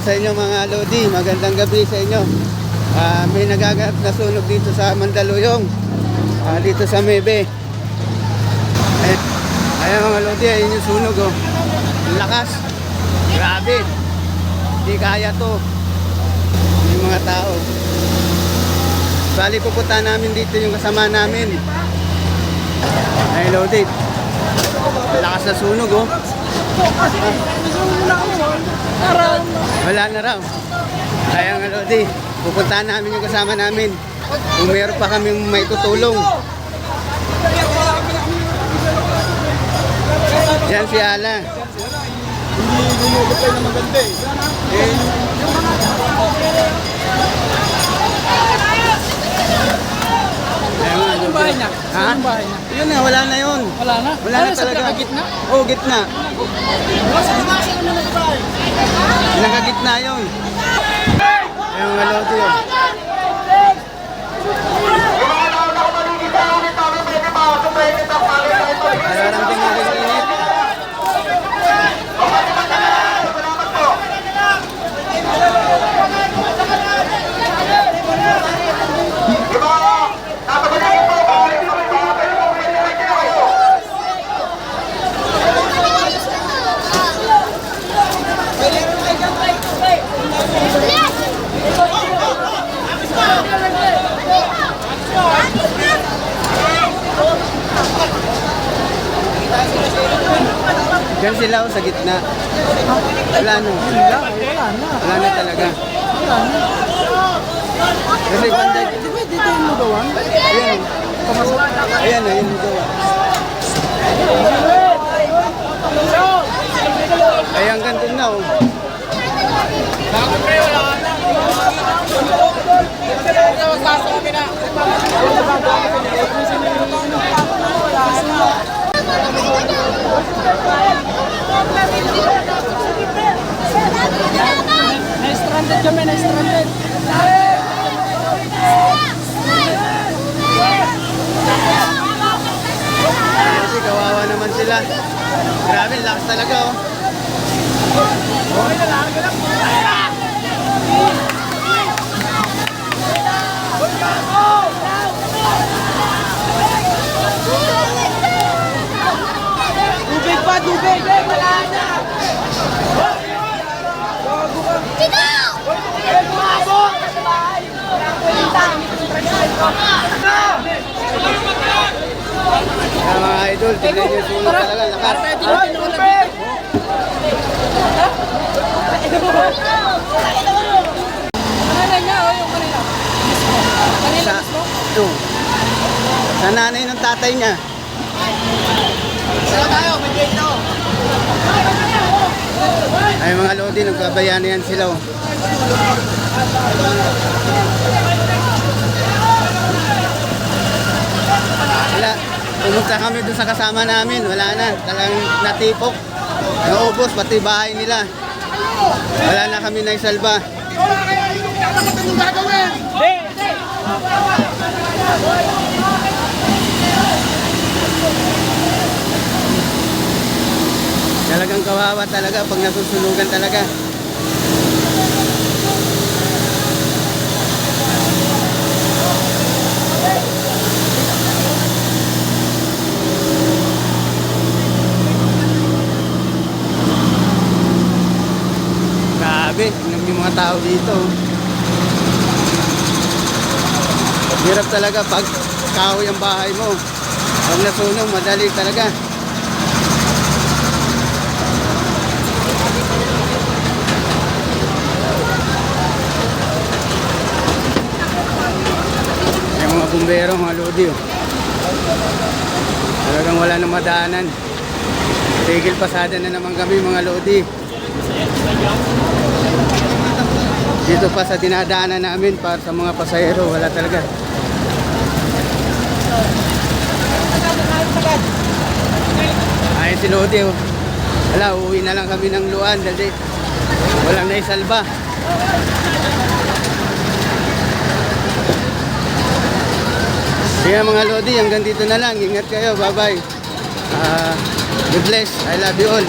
sa inyo mga Lodi, magandang gabi sa inyo. May nagaganap na sunog dito sa Mandaluyong, dito sa Mebe. Ayan mga Lodi, ayun yung sunog oh. Ang lakas, grabe. Hindi kaya to yung mga tao. Bali pupunta namin dito yung kasama namin. Ay Lodi, lakas na sunog oh. Wala na raw. Kaya nga Lodi, pupuntahan namin yung kasama namin. Kung meron pa kaming may tutulong. Yan si Ala. Hindi gumugapay na maganda eh. Saan yung bahay niya? Ha? Yung bahay niya? Yun na, wala na yun. Wala na? Wala na talaga. Sa gitna? Oo, gitna. Nakagitna yun. Ayun mga Lodi yun. Nararamdaman natin yung init. Diyan sila sa gitna. Wala na. Wala na talaga. Kasi banday. Di ba dito yung lugawan? Ayan. Ayan na, yung lugawan. Ay, ang ganda na oh. Na-stranded kami, na-stranded. Kasi kawawa naman sila. Grabe, lakas talaga oh. Tubig pa, tubig! Wala na! Kaya mga idol, tignan nyo yung sunog talaga. Lakas. Sa, ito. Sa nanay ng tatay niya. Ay mga Lodi, nagbabayanihan sila oh. Wala, pumunta kami doon sa kasama namin, wala na, talagang natipok, naubos pati bahay nila. Wala na kami naisalba. Talagang kawawa talaga pag nasusunugan talaga. Grabe, yung mga tao dito. Hirap talaga pag kahoy ang bahay mo. Pag nasunog, madali talaga. Yung mga bumbero, mga Lodi oh. Talagang wala na madaanan. Tigil pasada na naman kami mga Lodi. Dito pa sa dinadaanan namin para sa mga pasahero, wala talaga. Ayun si Lodi oh. Wala, uuwi na lang kami ng Luan dahil walang naisalba. Kaya mga Lodi, hanggang dito na lang. Ingat kayo, bye bye. God bless, I love you all.